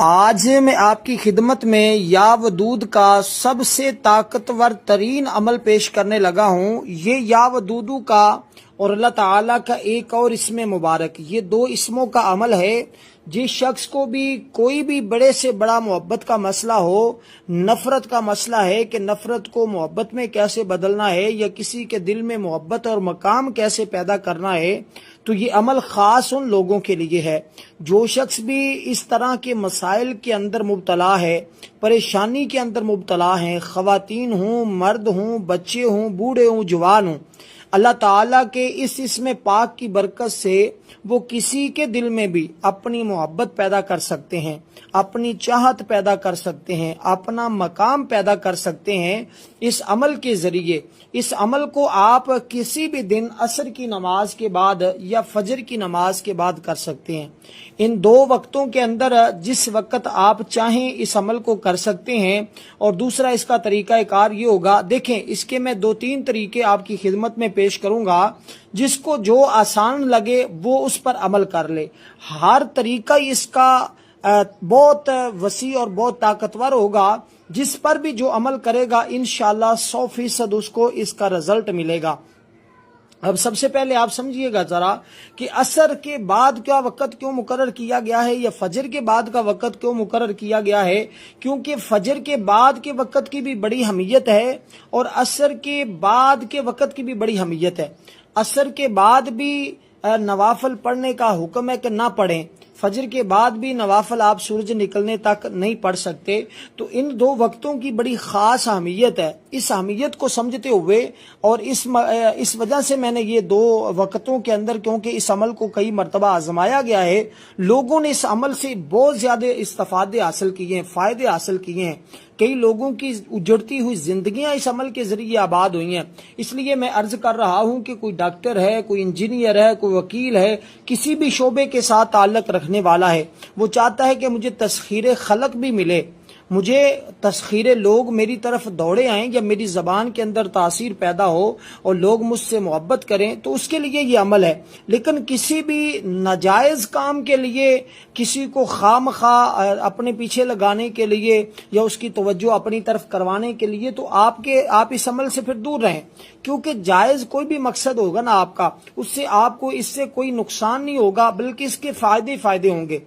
آج میں آپ کی خدمت میں یا ودود کا سب سے طاقتور ترین عمل پیش کرنے لگا ہوں۔ یہ یا ودودو کا اور اللہ تعالیٰ کا ایک اور اسم مبارک، یہ دو اسموں کا عمل ہے۔ جس شخص کو بھی کوئی بھی بڑے سے بڑا محبت کا مسئلہ ہو، نفرت کا مسئلہ ہے کہ نفرت کو محبت میں کیسے بدلنا ہے، یا کسی کے دل میں محبت اور مقام کیسے پیدا کرنا ہے، تو یہ عمل خاص ان لوگوں کے لیے ہے۔ جو شخص بھی اس طرح کے مسائل کے اندر مبتلا ہے، پریشانی کے اندر مبتلا ہیں، خواتین ہوں، مرد ہوں، بچے ہوں، بوڑھے ہوں، جوان ہوں، اللہ تعالیٰ کے اس اسم پاک کی برکت سے وہ کسی کے دل میں بھی اپنی محبت پیدا کر سکتے ہیں، اپنی چاہت پیدا کر سکتے ہیں، اپنا مقام پیدا کر سکتے ہیں اس عمل کے ذریعے۔ اس عمل کو آپ کسی بھی دن عصر کی نماز کے بعد یا فجر کی نماز کے بعد کر سکتے ہیں۔ ان دو وقتوں کے اندر جس وقت آپ چاہیں اس عمل کو کر سکتے ہیں۔ اور دوسرا اس کا طریقہ کار یہ ہوگا، دیکھیں اس کے میں 2-3 طریقے آپ کی خدمت میں پیش کروں گا، جس کو جو آسان لگے وہ اس پر عمل کر لے۔ ہر طریقہ اس کا بہت وسیع اور بہت طاقتور ہوگا، جس پر بھی جو عمل کرے گا انشاءاللہ 100% اس کو اس کا رزلٹ ملے گا۔ اب سب سے پہلے آپ سمجھیے گا ذرا کہ عصر کے بعد کا وقت کیوں مقرر کیا گیا ہے، یا فجر کے بعد کا وقت کیوں مقرر کیا گیا ہے؟ کیونکہ فجر کے بعد کے وقت کی بھی بڑی اہمیت ہے، اور عصر کے بعد کے وقت کی بھی بڑی اہمیت ہے۔ عصر کے بعد بھی نوافل پڑھنے کا حکم ہے کہ نہ پڑھیں، فجر کے بعد بھی نوافل آپ سورج نکلنے تک نہیں پڑھ سکتے۔ تو ان دو وقتوں کی بڑی خاص اہمیت ہے۔ اس اہمیت کو سمجھتے ہوئے اور اس وجہ سے میں نے یہ دو وقتوں کے اندر، کیونکہ اس عمل کو کئی مرتبہ آزمایا گیا ہے، لوگوں نے اس عمل سے بہت زیادہ استفادے حاصل کیے ہیں، فائدے حاصل کیے ہیں۔ کئی لوگوں کی اجڑتی ہوئی زندگیاں اس عمل کے ذریعے آباد ہوئی ہیں۔ اس لیے میں عرض کر رہا ہوں کہ کوئی ڈاکٹر ہے، کوئی انجینئر ہے، کوئی وکیل ہے، کسی بھی شعبے کے ساتھ تعلق رکھنے والا ہے، وہ چاہتا ہے کہ مجھے تسخیر خلق بھی ملے، مجھے تسخیر لوگ میری طرف دوڑے آئیں، یا میری زبان کے اندر تاثیر پیدا ہو اور لوگ مجھ سے محبت کریں، تو اس کے لیے یہ عمل ہے۔ لیکن کسی بھی ناجائز کام کے لیے، کسی کو خام خواہ اپنے پیچھے لگانے کے لیے، یا اس کی توجہ اپنی طرف کروانے کے لیے، تو آپ اس عمل سے پھر دور رہیں، کیونکہ جائز کوئی بھی مقصد ہوگا نا آپ کا، اس سے آپ کو اس سے کوئی نقصان نہیں ہوگا، بلکہ اس کے فائدے ہوں گے۔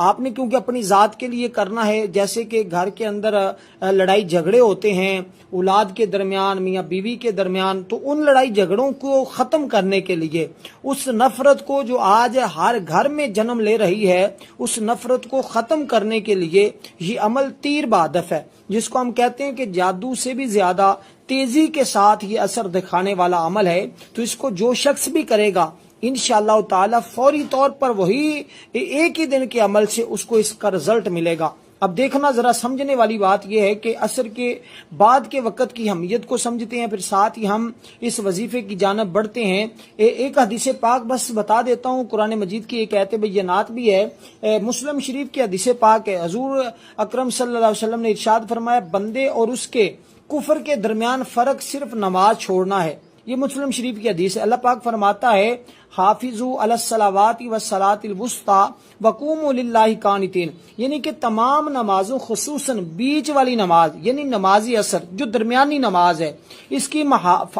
آپ نے کیونکہ اپنی ذات کے لیے کرنا ہے، جیسے کہ گھر کے اندر لڑائی جھگڑے ہوتے ہیں اولاد کے درمیان، میاں بیوی کے درمیان، تو ان لڑائی جھگڑوں کو ختم کرنے کے لیے، اس نفرت کو جو آج ہر گھر میں جنم لے رہی ہے، اس نفرت کو ختم کرنے کے لیے یہ عمل تیر بہدف ہے، جس کو ہم کہتے ہیں کہ جادو سے بھی زیادہ تیزی کے ساتھ یہ اثر دکھانے والا عمل ہے۔ تو اس کو جو شخص بھی کرے گا انشاءاللہ تعالی فوری طور پر وہی ایک ہی دن کے عمل سے اس کو اس کا رزلٹ ملے گا۔ اب دیکھنا ذرا سمجھنے والی بات یہ ہے کہ عصر کے بعد کے وقت کی اہمیت کو سمجھتے ہیں، پھر ساتھ ہی ہم اس وظیفے کی جانب بڑھتے ہیں۔ ایک حدیث پاک بس بتا دیتا ہوں، قرآن مجید کی ایک آیت بینات بھی ہے، مسلم شریف کی حدیث پاک ہے۔ حضور اکرم صلی اللہ علیہ وسلم نے ارشاد فرمایا، بندے اور اس کے کفر کے درمیان فرق صرف نماز چھوڑنا ہے۔ یہ مسلم شریف کی حدیث ہے۔ اللہ پاک فرماتا ہے، حافظوا علی الصلوات والصلاۃ الوسطی وقوموا للہ قانتین، یعنی کہ تمام نمازوں، خصوصاً بیچ والی نماز یعنی نماز عصر جو درمیانی نماز ہے، اس کی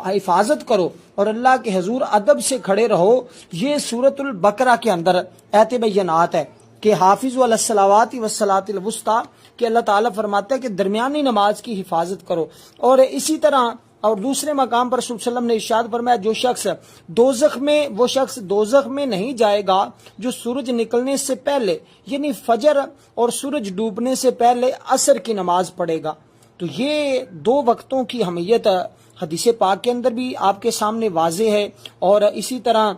حفاظت کرو اور اللہ کے حضور ادب سے کھڑے رہو۔ یہ سورۃ البقرہ کے اندر آیت بینات ہے کہ حافظوا علی الصلوات والصلاۃ الوسطی، کہ اللہ تعالیٰ فرماتا ہے کہ درمیانی نماز کی حفاظت کرو۔ اور اسی طرح اور دوسرے مقام پر رسول صلی اللہ علیہ وسلم نے ارشاد فرمایا، وہ شخص دوزخ میں نہیں جائے گا جو سورج نکلنے سے پہلے یعنی فجر اور سورج ڈوبنے سے پہلے عصر کی نماز پڑھے گا۔ تو یہ دو وقتوں کی اہمیت حدیث پاک کے اندر بھی آپ کے سامنے واضح ہے، اور اسی طرح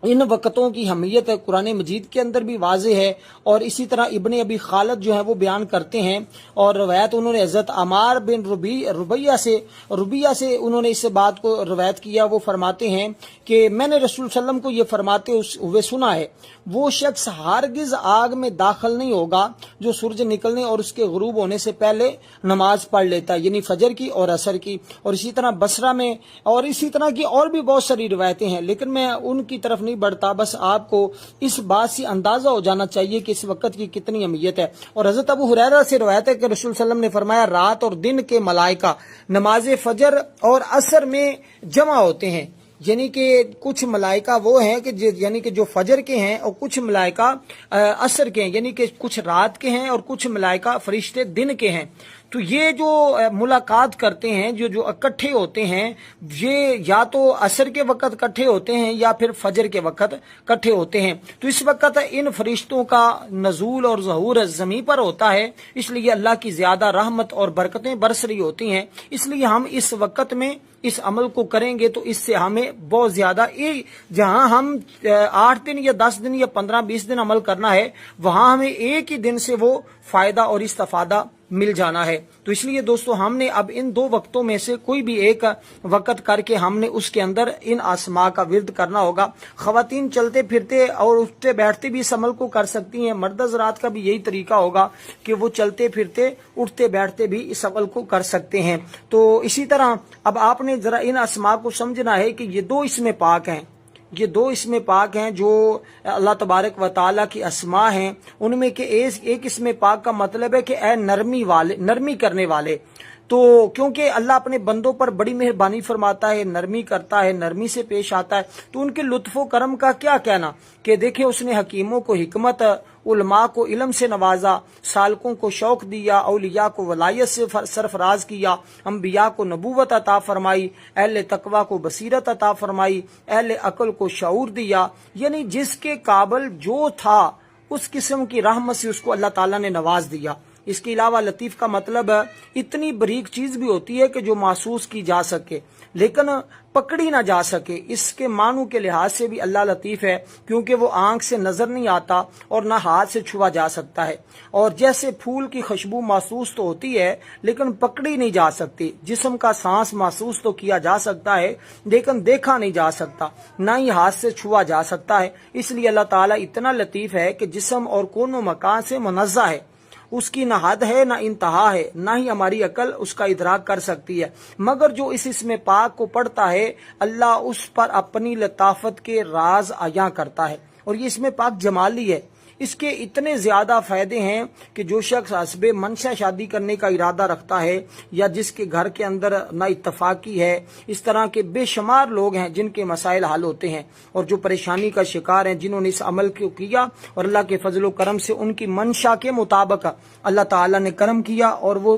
ان وقتوں کی اہمیت قرآن مجید کے اندر بھی واضح ہے۔ اور اسی طرح ابن ابی خالد جو ہے وہ بیان کرتے ہیں، اور روایت انہوں نے حضرت عمار بن ربیہ سے انہوں نے اس بات کو روایت کیا۔ وہ فرماتے ہیں کہ میں نے رسول صلی اللہ علیہ وسلم کو یہ فرماتے ہوئے سنا ہے، وہ شخص ہرگز آگ میں داخل نہیں ہوگا جو سورج نکلنے اور اس کے غروب ہونے سے پہلے نماز پڑھ لیتا ہے، یعنی فجر کی اور عصر کی۔ اور اسی طرح بصرہ میں اور اسی طرح کی اور بھی بہت ساری روایتیں ہیں، لیکن میں ان کی طرف نہیں بڑھتا، بس آپ کو اس بات سے اندازہ ہو جانا چاہیے کہ اس وقت کی کتنی اہمیت ہے۔ اور حضرت ابو ہریرہ سے روایت ہے کہ رسول صلی اللہ علیہ وسلم نے فرمایا رات اور دن کے ملائکہ نماز فجر اور عصر میں جمع ہوتے ہیں، یعنی کہ کچھ ملائکہ وہ ہیں کہ یعنی کہ جو فجر کے ہیں اور کچھ ملائکہ عصر کے ہیں، یعنی کہ کچھ رات کے ہیں اور کچھ ملائکہ فرشتے دن کے ہیں۔ تو یہ جو ملاقات کرتے ہیں، جو اکٹھے ہوتے ہیں، یہ یا تو عصر کے وقت اکٹھے ہوتے ہیں یا پھر فجر کے وقت اکٹھے ہوتے ہیں۔ تو اس وقت ان فرشتوں کا نزول اور ظہور زمین پر ہوتا ہے، اس لیے اللہ کی زیادہ رحمت اور برکتیں برس رہی ہوتی ہیں۔ اس لیے ہم اس وقت میں اس عمل کو کریں گے تو اس سے ہمیں بہت زیادہ، جہاں ہم 8 دن یا 10 دن یا 15-20 دن عمل کرنا ہے، وہاں ہمیں ایک ہی دن سے وہ فائدہ اور استفادہ مل جانا ہے۔ تو اس لیے دوستو ہم نے اب ان 2 وقتوں میں سے کوئی بھی ایک وقت کر کے ہم نے اس کے اندر ان اسماء کا ورد کرنا ہوگا۔ خواتین چلتے پھرتے اور اٹھتے بیٹھتے بھی اس عمل کو کر سکتی ہیں، مرد حضرات کا بھی یہی طریقہ ہوگا کہ وہ چلتے پھرتے اٹھتے بیٹھتے بھی اس عمل کو کر سکتے ہیں۔ تو اسی طرح اب آپ نے ذرا ان اسماء کو سمجھنا ہے کہ یہ 2 اسم پاک ہیں، یہ 2 اسم پاک ہیں جو اللہ تبارک و تعالیٰ کی اسماء ہیں۔ ان میں کہ ایک اسم پاک کا مطلب ہے کہ اے نرمی کرنے والے۔ تو کیونکہ اللہ اپنے بندوں پر بڑی مہربانی فرماتا ہے، نرمی کرتا ہے، نرمی سے پیش آتا ہے، تو ان کے لطف و کرم کا کیا کہنا کہ دیکھیں اس نے حکیموں کو حکمت، علماء کو علم سے نوازا، سالکوں کو شوق دیا، اولیاء کو ولایت سے سرفراز کیا، انبیاء کو نبوت عطا فرمائی، اہل تقوی کو بصیرت عطا فرمائی، اہل عقل کو شعور دیا، یعنی جس کے قابل جو تھا اس قسم کی رحمت سے اس کو اللہ تعالیٰ نے نواز دیا۔ اس کے علاوہ لطیف کا مطلب اتنی بریک چیز بھی ہوتی ہے کہ جو محسوس کی جا سکے لیکن پکڑی نہ جا سکے، اس کے معنوں کے لحاظ سے بھی اللہ لطیف ہے، کیونکہ وہ آنکھ سے نظر نہیں آتا اور نہ ہاتھ سے چھوا جا سکتا ہے۔ اور جیسے پھول کی خوشبو محسوس تو ہوتی ہے لیکن پکڑی نہیں جا سکتی، جسم کا سانس محسوس تو کیا جا سکتا ہے لیکن دیکھا نہیں جا سکتا، نہ ہی ہاتھ سے چھوا جا سکتا ہے۔ اس لیے اللہ تعالیٰ اتنا لطیف ہے کہ جسم اور کونوں مکان سے منزہ ہے، اس کی نہ حد ہے نہ انتہا ہے، نہ ہی ہماری عقل اس کا ادراک کر سکتی ہے، مگر جو اس اسم پاک کو پڑھتا ہے اللہ اس پر اپنی لطافت کے راز عیاں کرتا ہے۔ اور یہ اسم پاک جمالی ہے، اس کے اتنے زیادہ فائدے ہیں کہ جو شخص حسب منشا شادی کرنے کا ارادہ رکھتا ہے یا جس کے گھر کے اندر نا اتفاقی ہے، اس طرح کے بے شمار لوگ ہیں جن کے مسائل حل ہوتے ہیں اور جو پریشانی کا شکار ہیں، جنہوں نے اس عمل کو کیا اور اللہ کے فضل و کرم سے ان کی منشا کے مطابق اللہ تعالیٰ نے کرم کیا اور وہ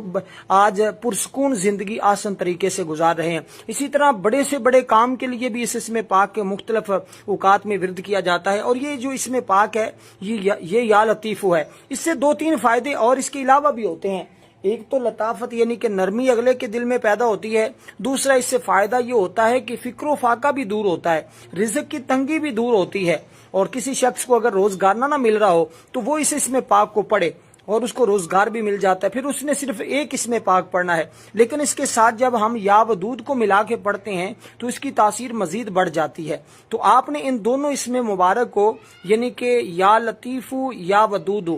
آج پرسکون زندگی آسان طریقے سے گزار رہے ہیں۔ اسی طرح بڑے سے بڑے کام کے لیے بھی اس اسم پاک کے مختلف اوقات میں ورد کیا جاتا ہے۔ اور یہ جو اسم پاک ہے یہ یا لطیف ہے، اس سے 2-3 فائدے اور اس کے علاوہ بھی ہوتے ہیں۔ ایک تو لطافت یعنی کہ نرمی اگلے کے دل میں پیدا ہوتی ہے، دوسرا اس سے فائدہ یہ ہوتا ہے کہ فکر و فاقہ بھی دور ہوتا ہے، رزق کی تنگی بھی دور ہوتی ہے، اور کسی شخص کو اگر روزگار نہ مل رہا ہو تو وہ اس اسم پاک کو پڑھے اور اس کو روزگار بھی مل جاتا ہے۔ پھر اس نے صرف ایک اسم پاک پڑھنا ہے، لیکن اس کے ساتھ جب ہم یا ودود کو ملا کے پڑھتے ہیں تو اس کی تاثیر مزید بڑھ جاتی ہے۔ تو آپ نے ان دونوں اسم مبارک کو یعنی کہ یا لطیف یا ودود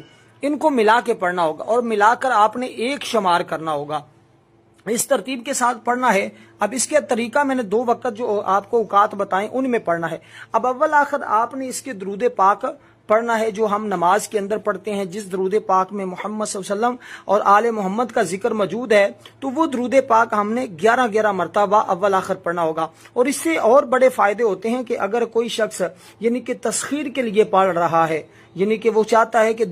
ان کو ملا کے پڑھنا ہوگا اور ملا کر آپ نے ایک شمار کرنا ہوگا، اس ترتیب کے ساتھ پڑھنا ہے۔ اب اس کے طریقہ میں نے 2 وقت جو آپ کو اوقات بتائیں ان میں پڑھنا ہے۔ اب اول آخر آپ نے اس کے درود پاک پڑھنا ہے جو ہم نماز کے اندر پڑھتے ہیں، جس درود پاک میں محمد صلی اللہ علیہ وسلم اور آل محمد کا ذکر موجود ہے، تو وہ درود پاک ہم نے 11 مرتبہ اول آخر پڑھنا ہوگا۔ اور اس سے اور بڑے فائدے ہوتے ہیں کہ اگر کوئی شخص یعنی کہ تسخیر کے لیے پڑھ رہا ہے، یعنی کہ وہ چاہتا ہے کہ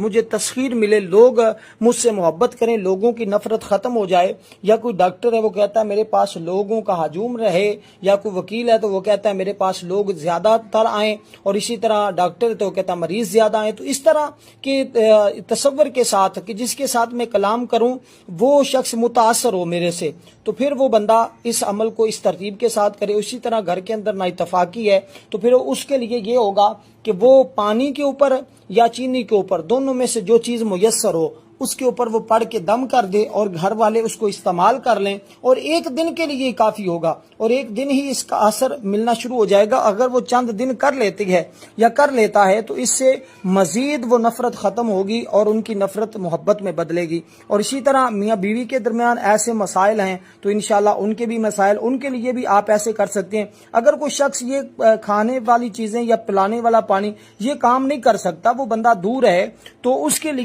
مجھے تسخیر ملے، لوگ مجھ سے محبت کریں، لوگوں کی نفرت ختم ہو جائے، یا کوئی ڈاکٹر ہے وہ کہتا ہے میرے پاس لوگوں کا ہجوم رہے، یا کوئی وکیل ہے تو وہ کہتا ہے میرے پاس لوگ زیادہ تر آئیں، اور اسی طرح ڈاکٹر تو وہ کہتا ہے مریض زیادہ آئیں، تو اس طرح کے تصور کے ساتھ کہ جس کے ساتھ میں کلام کروں وہ شخص متاثر ہو میرے سے، تو پھر وہ بندہ اس عمل کو اس ترتیب کے ساتھ کرے۔ اسی طرح گھر کے اندر نا اتفاقی ہے تو پھر اس کے لیے یہ ہوگا کہ وہ پانی کے اوپر یا چینی کے اوپر دونوں میں سے جو چیز میسر ہو اس کے اوپر وہ پڑھ کے دم کر دے اور گھر والے اس کو استعمال کر لیں، اور ایک دن کے لیے کافی ہوگا، اور ایک دن ہی اس کا اثر ملنا شروع ہو جائے گا۔ اگر وہ چند دن کر لیتی ہے یا کر لیتا ہے تو اس سے مزید وہ نفرت ختم ہوگی اور ان کی نفرت محبت میں بدلے گی۔ اور اسی طرح میاں بیوی کے درمیان ایسے مسائل ہیں تو انشاءاللہ ان کے بھی مسائل، ان کے لیے بھی آپ ایسے کر سکتے ہیں۔ اگر کوئی شخص یہ کھانے والی چیزیں یا پلانے والا پانی یہ کام نہیں کر سکتا، وہ بندہ دور ہے، تو اس کے لیے